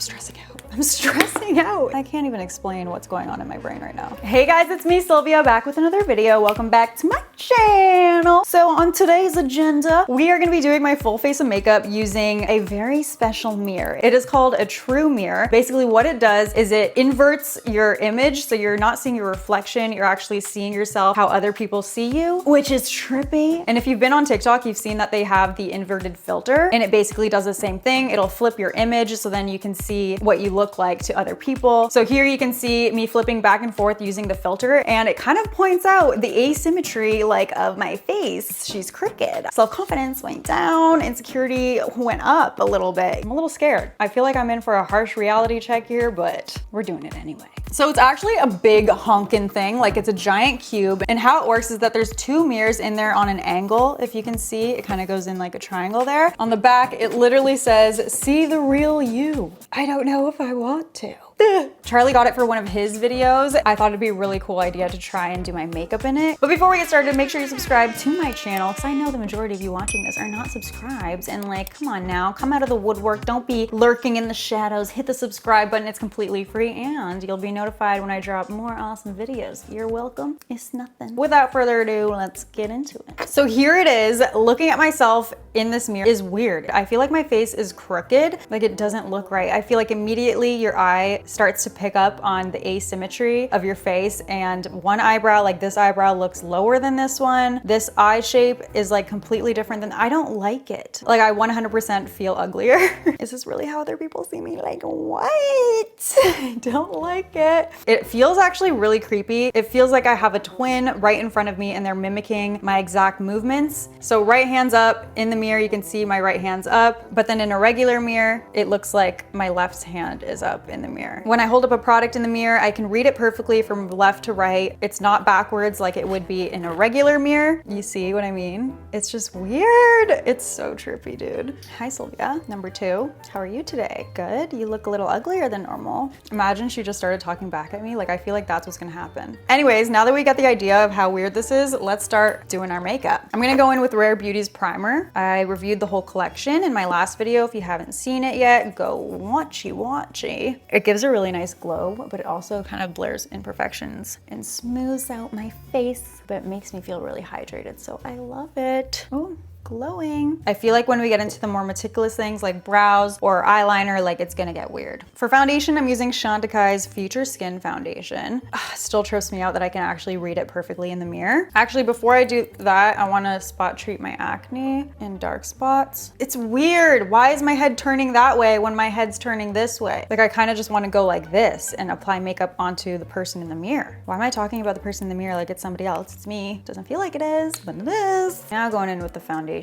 stressing out. I'm stressing out. I can't even explain what's going on in my brain right now. Hey guys, it's me, Sylvia, back with another video. Welcome back to my channel. So on today's agenda, we are gonna be doing my full face of makeup using a very special mirror. It is called a true mirror. Basically what it does is it inverts your image, so you're not seeing your reflection, you're actually seeing yourself how other people see you, which is trippy. And if you've been on TikTok, you've seen that they have the inverted filter, and it basically does the same thing. It'll flip your image so then you can see what you look like to other people. So here you can see me flipping back and forth using the filter, and it kind of points out the asymmetry of my face. She's crooked. Self-confidence went down, insecurity went up a little bit. I'm a little scared. I feel like I'm in for a harsh reality check here, but we're doing it anyway. So it's actually a big honkin' thing, like it's a giant cube, and how it works is that there's two mirrors in there on an angle. If you can see, it kind of goes in like a triangle there. On the back, it literally says, "See the real you." I don't know if I want to. Charlie got it for one of his videos. I thought it'd be a really cool idea to try and do my makeup in it. But before we get started, make sure you subscribe to my channel, because I know the majority of you watching this are not subscribed. And come on now, come out of the woodwork. Don't be lurking in the shadows. Hit the subscribe button. It's completely free, and you'll be notified when I drop more awesome videos. You're welcome. It's nothing. Without further ado, let's get into it. So here it is. Looking at myself in this mirror is weird. I feel like my face is crooked. Like it doesn't look right. I feel like immediately your eye starts to pick up on the asymmetry of your face, and one eyebrow, like this eyebrow, looks lower than this one. This eye shape is like completely different than, I don't like it. Like I 100% feel uglier. Is this really how other people see me? Like what? I don't like it. It feels actually really creepy. It feels like I have a twin right in front of me and they're mimicking my exact movements. So right hand's up. In the mirror you can see my right hand's up, but then in a regular mirror it looks like my left hand is up in the mirror. When I hold up a product in the mirror, I can read it perfectly from left to right. It's not backwards like it would be in a regular mirror. You see what I mean? It's just weird. It's so trippy, dude. Hi, Sylvia. Number 2. How are you today? Good. You look a little uglier than normal. Imagine she just started talking back at me. Like, I feel like that's what's gonna happen. Anyways, now that we got the idea of how weird this is, let's start doing our makeup. I'm gonna go in with Rare Beauty's primer. I reviewed the whole collection in my last video. If you haven't seen it yet, go watchy. It gives a really nice glow, but it also kind of blurs imperfections and smooths out my face, but it makes me feel really hydrated, so I love it. Oh, glowing. I feel like when we get into the more meticulous things like brows or eyeliner, like it's gonna get weird. For foundation, I'm using Chantecaille's Future Skin Foundation. Still trips me out that I can actually read it perfectly in the mirror. Actually, before I do that, I wanna spot treat my acne and dark spots. It's weird. Why is my head turning that way when my head's turning this way? Like I kind of just wanna go like this and apply makeup onto the person in the mirror. Why am I talking about the person in the mirror like it's somebody else? It's me. Doesn't feel like it is, but it is. Now going in with the foundation.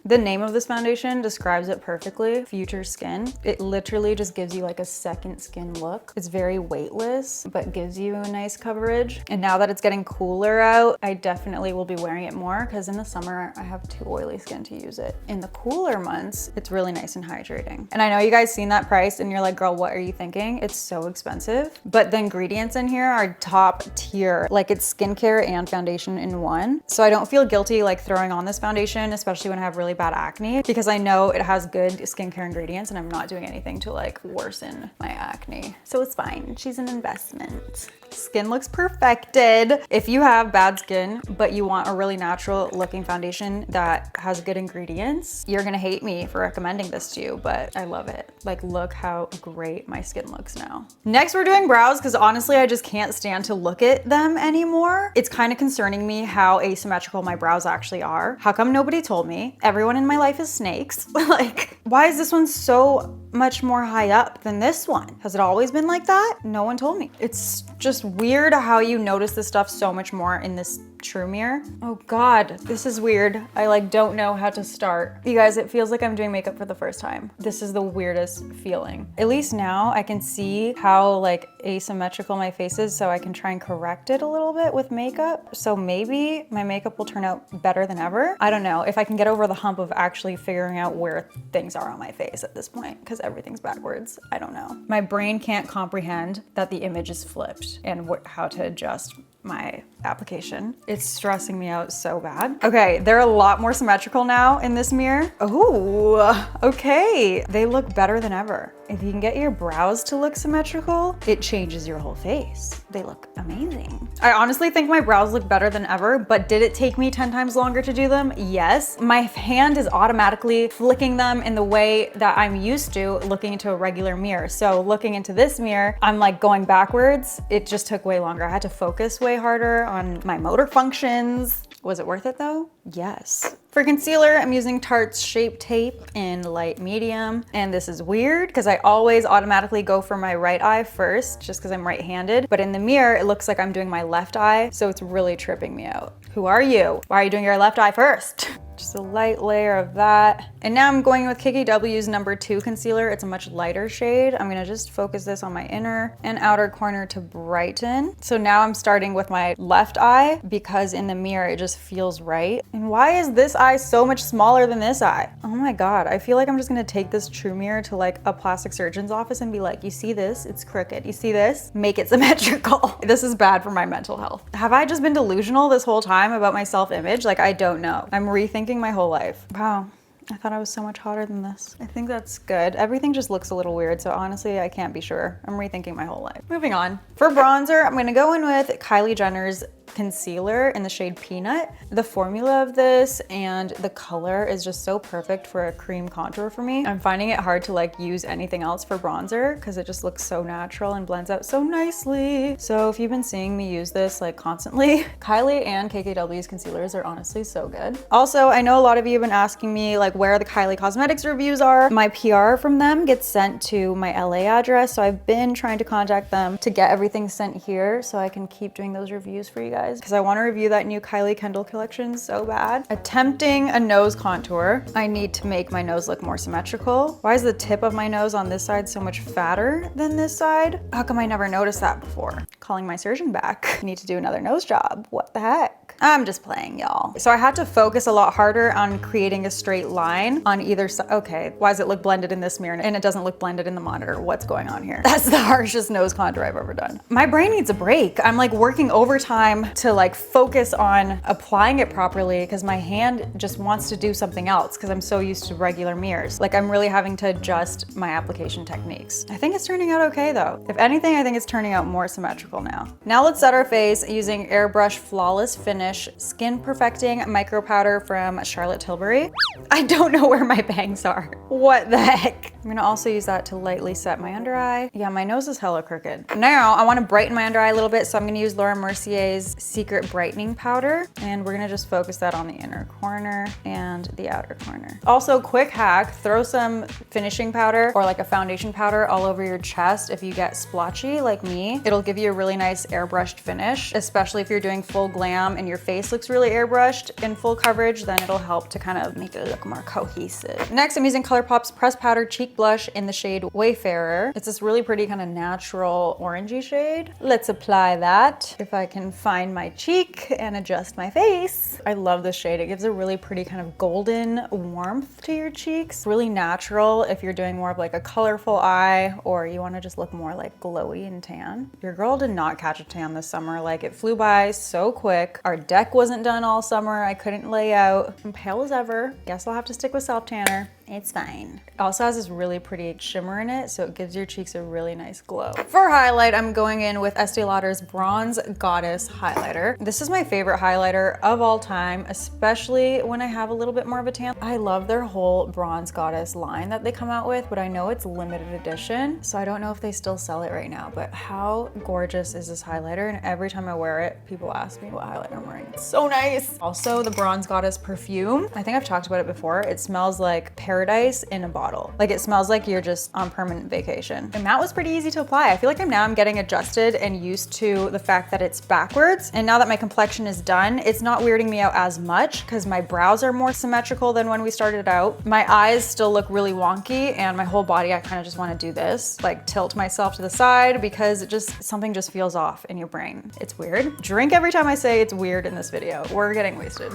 The name of this foundation describes it perfectly. Future Skin. It literally just gives you like a second skin look. It's very weightless, but gives you a nice coverage. And now that it's getting cooler out, I definitely will be wearing it more, because in the summer I have too oily skin to use it. In the cooler months, it's really nice and hydrating. And I know you guys seen that price and you're like, girl, what are you thinking? It's so expensive. But the ingredients in here are top tier. Like it's skincare and foundation in one. So I don't feel guilty like throwing on this foundation, especially when I have really bad acne, because I know it has good skincare ingredients and I'm not doing anything to like worsen my acne. So it's fine. She's an investment. Skin looks perfected. If you have bad skin, but you want a really natural looking foundation that has good ingredients, you're gonna hate me for recommending this to you, but I love it. Like, look how great my skin looks now. Next, we're doing brows, because honestly, I just can't stand to look at them anymore. It's kind of concerning me how asymmetrical my brows actually are. How come nobody told me? Everyone in my life is snakes. Like, why is this one so much more high up than this one? Has it always been like that? No one told me. It's just weird how you notice this stuff so much more in this true mirror. Oh God, this is weird. I like don't know how to start. You guys, it feels like I'm doing makeup for the first time. This is the weirdest feeling. At least now I can see how like asymmetrical my face is, so I can try and correct it a little bit with makeup. So maybe my makeup will turn out better than ever. I don't know if I can get over the hump of actually figuring out where things are on my face at this point, because everything's backwards. I don't know. My brain can't comprehend that the image is flipped and how to adjust my application. It's stressing me out so bad. Okay, they're a lot more symmetrical now in this mirror. Oh, okay. They look better than ever. If you can get your brows to look symmetrical, it changes your whole face. They look amazing. I honestly think my brows look better than ever, but did it take me 10 times longer to do them? Yes. My hand is automatically flicking them in the way that I'm used to looking into a regular mirror. So looking into this mirror, I'm like going backwards. It just took way longer. I had to focus way harder on my motor functions. Was it worth it though? Yes. For concealer, I'm using Tarte's Shape Tape in light medium. And this is weird because I always automatically go for my right eye first just because I'm right-handed. But in the mirror, it looks like I'm doing my left eye. So it's really tripping me out. Who are you? Why are you doing your left eye first? Just a light layer of that. And now I'm going with KKW's number 2 concealer. It's a much lighter shade. I'm gonna just focus this on my inner and outer corner to brighten. So now I'm starting with my left eye because in the mirror, it just feels right. And why is this eye so much smaller than this eye? Oh my God, I feel like I'm just gonna take this True Mirror to like a plastic surgeon's office and be like, you see this? It's crooked. You see this? Make it symmetrical. This is bad for my mental health. Have I just been delusional this whole time about my self-image? Like, I don't know. I'm rethinking my whole life. Wow. I thought I was so much hotter than this. I think that's good. Everything just looks a little weird, so honestly, I can't be sure. I'm rethinking my whole life. Moving on. For bronzer, I'm gonna go in with Kylie Jenner's concealer in the shade Peanut. The formula of this and the color is just so perfect for a cream contour for me. I'm finding it hard to like use anything else for bronzer because it just looks so natural and blends out so nicely. So if you've been seeing me use this like constantly, Kylie and KKW's concealers are honestly so good. Also, I know a lot of you have been asking me like where the Kylie Cosmetics reviews are. My PR from them gets sent to my LA address, so I've been trying to contact them to get everything sent here so I can keep doing those reviews for you guys because I want to review that new Kylie Kendall collection so bad. Attempting a nose contour. I need to make my nose look more symmetrical. Why is the tip of my nose on this side so much fatter than this side? How come I never noticed that before? Calling my surgeon back. I need to do another nose job. What the heck? I'm just playing, y'all. So I had to focus a lot harder on creating a straight line on either side. Okay, why does it look blended in this mirror and it doesn't look blended in the monitor? What's going on here? That's the harshest nose contour I've ever done. My brain needs a break. I'm like working overtime to like focus on applying it properly because my hand just wants to do something else because I'm so used to regular mirrors. Like I'm really having to adjust my application techniques. I think it's turning out okay though. If anything, I think it's turning out more symmetrical now. Now let's set our face using Airbrush Flawless Finish Skin Perfecting Micro Powder from Charlotte Tilbury. I don't know where my bangs are. What the heck? I'm gonna also use that to lightly set my under eye. Yeah, my nose is hella crooked. Now I wanna brighten my under eye a little bit, so I'm gonna use Laura Mercier's Secret Brightening Powder, and we're gonna just focus that on the inner corner and the outer corner. Also, quick hack, throw some finishing powder or like a foundation powder all over your chest if you get splotchy like me. It'll give you a really nice airbrushed finish, especially if you're doing full glam and your face looks really airbrushed in full coverage, then it'll help to kind of make it look more cohesive. Next, I'm using ColourPop's Pressed Powder Cheek Blush in the shade Wayfarer. It's this really pretty kind of natural orangey shade. Let's apply that. If I can find my cheek and adjust my face. I love this shade. It gives a really pretty kind of golden warmth to your cheeks. Really natural if you're doing more of like a colorful eye or you want to just look more like glowy and tan. Your girl did not catch a tan this summer. Like it flew by so quick. Our deck wasn't done all summer. I couldn't lay out. I'm pale as ever. Guess I'll have to stick with self tanner. It's fine. It also has this really pretty shimmer in it, so it gives your cheeks a really nice glow. For highlight, I'm going in with Estee Lauder's Bronze Goddess highlighter. This is my favorite highlighter of all time, especially when I have a little bit more of a tan. I love their whole Bronze Goddess line that they come out with, but I know it's limited edition, so I don't know if they still sell it right now, but how gorgeous is this highlighter? And every time I wear it, people ask me what highlighter I'm wearing. It's so nice. Also, the Bronze Goddess perfume. I think I've talked about it before. It smells like paradise in a bottle. Like it smells like you're just on permanent vacation. And that was pretty easy to apply. I feel like I'm getting adjusted and used to the fact that it's backwards. And now that my complexion is done, it's not weirding me out as much because my brows are more symmetrical than when we started out. My eyes still look really wonky and my whole body, I kind of just want to do this, like tilt myself to the side because something just feels off in your brain. It's weird. Drink every time I say it's weird in this video. We're getting wasted.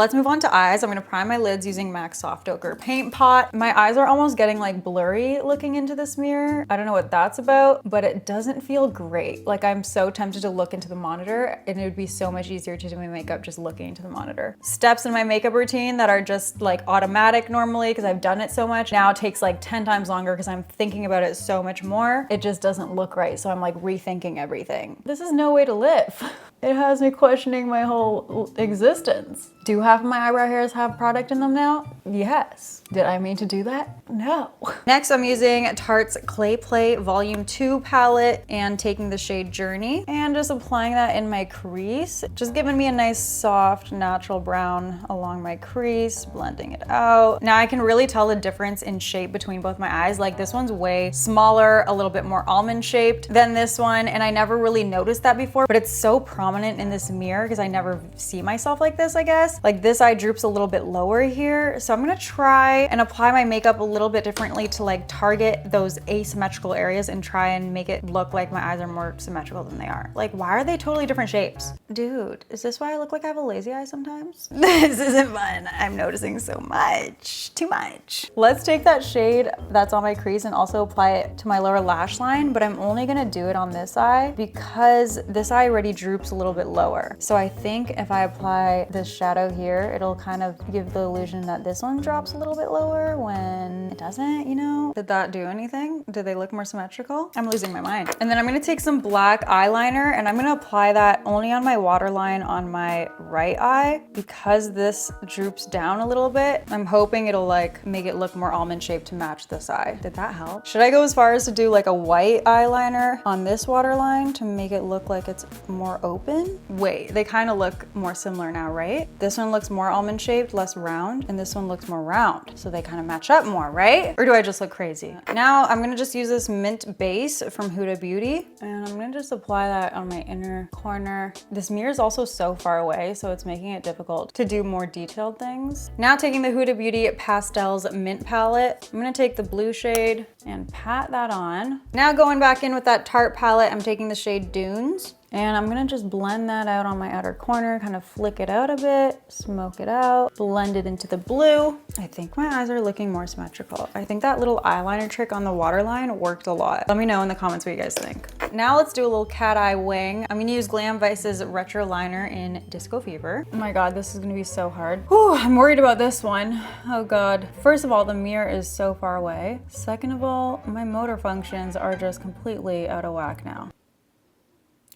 let's move on to eyes. I'm gonna prime my lids using MAC Soft Ochre Paint Pot. My eyes are almost getting like blurry looking into this mirror. I don't know what that's about, but it doesn't feel great. Like I'm so tempted to look into the monitor, and it would be so much easier to do my makeup just looking into the monitor. Steps in my makeup routine that are just like automatic normally because I've done it so much now takes like 10 times longer because I'm thinking about it so much more. It just doesn't look right. So I'm like rethinking everything. This is no way to live. It has me questioning my whole existence. Do half of my eyebrow hairs have product in them now? Yes. Did I mean to do that? No. Next, I'm using Tarte's Clay Play Volume 2 palette and taking the shade Journey and just applying that in my crease. Just giving me a nice soft natural brown along my crease, blending it out. Now I can really tell the difference in shape between both my eyes. Like this one's way smaller, a little bit more almond shaped than this one, and I never really noticed that before, but it's so prominent in this mirror because I never see myself like this, I guess. Like this eye droops a little bit lower here, so I'm gonna try and apply my makeup a little bit differently to like target those asymmetrical areas and try and make it look like my eyes are more symmetrical than they are. Like, why are they totally different shapes? Dude, is this why I look like I have a lazy eye sometimes? This isn't fun. I'm noticing so much, too much. Let's take that shade that's on my crease and also apply it to my lower lash line, but I'm only gonna do it on this eye because this eye already droops a little bit lower. So I think if I apply this shadow here, it'll kind of give the illusion that this one drops a little bit lower when it doesn't, you know? Did that do anything? Did they look more symmetrical? I'm losing my mind. And then I'm gonna take some black eyeliner and I'm gonna apply that only on my waterline on my right eye because this droops down a little bit. I'm hoping it'll like make it look more almond shaped to match this eye. Did that help? Should I go as far as to do like a white eyeliner on this waterline to make it look like it's more open? Wait, they kind of look more similar now, right? This one looks more almond shaped, less round, and this one looks more round. So they kind of match up more, right? Or do I just look crazy? Now I'm gonna just use this mint base from Huda Beauty and I'm gonna just apply that on my inner corner. This mirror is also so far away, so it's making it difficult to do more detailed things. Now taking the Huda Beauty Pastels Mint Palette, I'm gonna take the blue shade and pat that on. Now going back in with that Tarte palette, I'm taking the shade Dunes. And I'm gonna just blend that out on my outer corner, kind of flick it out a bit, smoke it out, blend it into the blue. I think my eyes are looking more symmetrical. I think that little eyeliner trick on the waterline worked a lot. Let me know in the comments what you guys think. Now let's do a little cat eye wing. I'm gonna use Glam Vice's Retro Liner in Disco Fever. Oh my God, this is gonna be so hard. Whew, I'm worried about this one. Oh God. First of all, the mirror is so far away. Second of all, my motor functions are just completely out of whack now.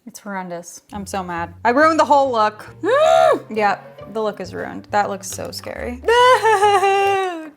It's horrendous. I'm so mad. I ruined the whole look. Yeah, the look is ruined. That looks so scary.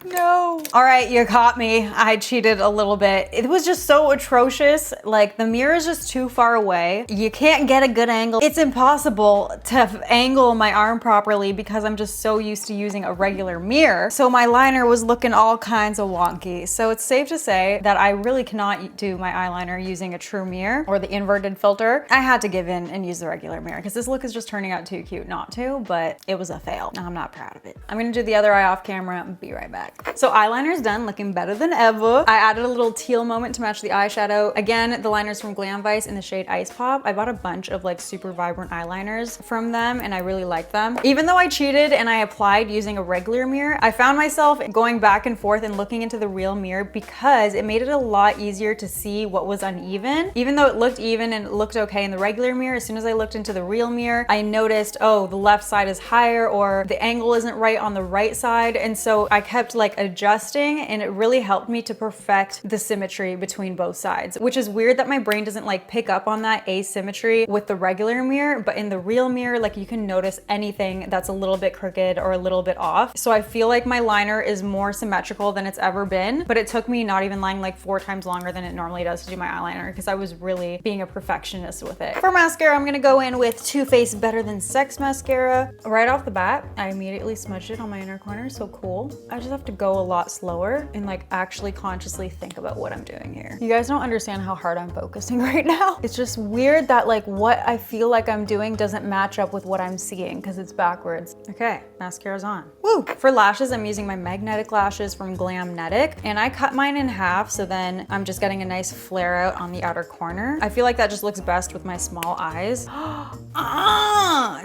No. All right, you caught me. I cheated a little bit. It was just so atrocious. Like the mirror is just too far away. You can't get a good angle. It's impossible to angle my arm properly because I'm just so used to using a regular mirror. So my liner was looking all kinds of wonky. So it's safe to say that I really cannot do my eyeliner using a true mirror or the inverted filter. I had to give in and use the regular mirror because this look is just turning out too cute not to, but it was a fail. I'm not proud of it. I'm gonna do the other eye off camera and be right back. So eyeliner's done, looking better than ever. I added a little teal moment to match the eyeshadow. Again, the liner's from Glam Vice in the shade Ice Pop. I bought a bunch of like super vibrant eyeliners from them and I really like them. Even though I cheated and I applied using a regular mirror, I found myself going back and forth and looking into the real mirror because it made it a lot easier to see what was uneven. Even though it looked even and it looked okay in the regular mirror, as soon as I looked into the real mirror, I noticed, oh, the left side is higher or the angle isn't right on the right side. And so I kept like adjusting and it really helped me to perfect the symmetry between both sides, which is weird that my brain doesn't like pick up on that asymmetry with the regular mirror, but in the real mirror, like you can notice anything that's a little bit crooked or a little bit off. So I feel like my liner is more symmetrical than it's ever been, but it took me not even lying like 4 times longer than it normally does to do my eyeliner because I was really being a perfectionist with it. For mascara, I'm gonna go in with Too Faced Better Than Sex mascara. Right off the bat, I immediately smudged it on my inner corner, so cool. I just have to go a lot slower and like actually consciously think about what I'm doing here. You guys don't understand how hard I'm focusing right now. It's just weird that like what I feel like I'm doing doesn't match up with what I'm seeing because it's backwards. Okay, mascara's on. Woo! For lashes, I'm using my magnetic lashes from Glamnetic, and I cut mine in half, so then I'm just getting a nice flare out on the outer corner. I feel like that just looks best with my small eyes.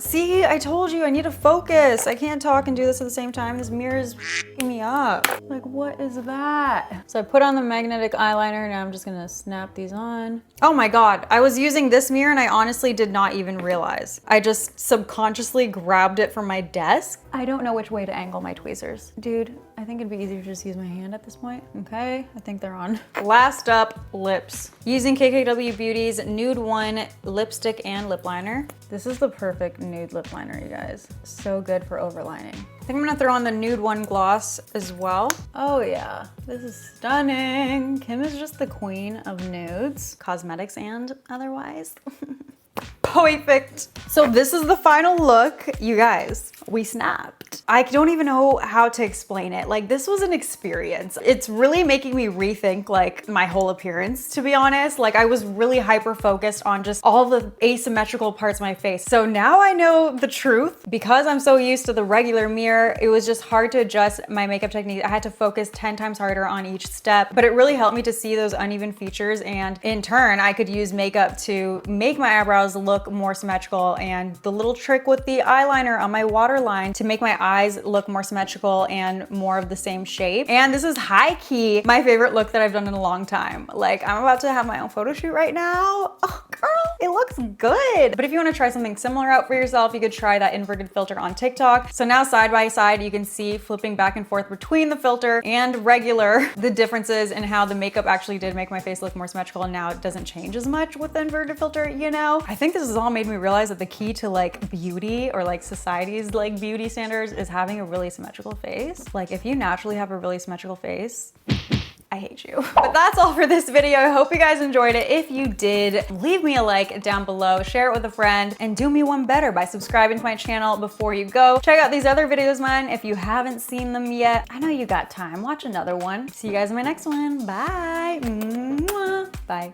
See, I told you I need to focus. I can't talk and do this at the same time. This mirror is f***ing me up. Like, what is that? So I put on the magnetic eyeliner. Now I'm just gonna snap these on. Oh my God, I was using this mirror and I honestly did not even realize. I just subconsciously grabbed it from my desk. I don't know which way to angle my tweezers. Dude, I think it'd be easier to just use my hand at this point. Okay, I think they're on. Last up, lips. Using KKW Beauty's Nude 1 lipstick and lip liner. This is the perfect nude lip liner, you guys. So good for overlining. I think I'm gonna throw on the Nude 1 gloss as well. Oh yeah, this is stunning. Kim is just the queen of nudes, cosmetics and otherwise. Perfect. So this is the final look. You guys, we snapped. I don't even know how to explain it. Like, this was an experience. It's really making me rethink like my whole appearance, to be honest. Like, I was really hyper focused on just all the asymmetrical parts of my face. So now I know the truth. Because I'm so used to the regular mirror, it was just hard to adjust my makeup technique. I had to focus 10 times harder on each step, but it really helped me to see those uneven features, and in turn, I could use makeup to make my eyebrows look more symmetrical, and the little trick with the eyeliner on my waterline to make my eyes look more symmetrical and more of the same shape. And this is high key my favorite look that I've done in a long time. Like, I'm about to have my own photo shoot right now. Oh girl, it looks good. But if you want to try something similar out for yourself, you could try that inverted filter on TikTok. So now side by side, you can see flipping back and forth between the filter and regular, the differences in how the makeup actually did make my face look more symmetrical, and now it doesn't change as much with the inverted filter, you know? I think this has all made me realize that the key to like beauty, or like society's like beauty standards, is having a really symmetrical face. Like, if you naturally have a really symmetrical face, I hate you. But that's all for this video. I hope you guys enjoyed it. If you did, leave me a like down below, share it with a friend, and do me one better by subscribing to my channel before you go. Check out these other videos of mine if you haven't seen them yet. I know you got time. Watch another one. See you guys in my next one. Bye. Mwah. Bye.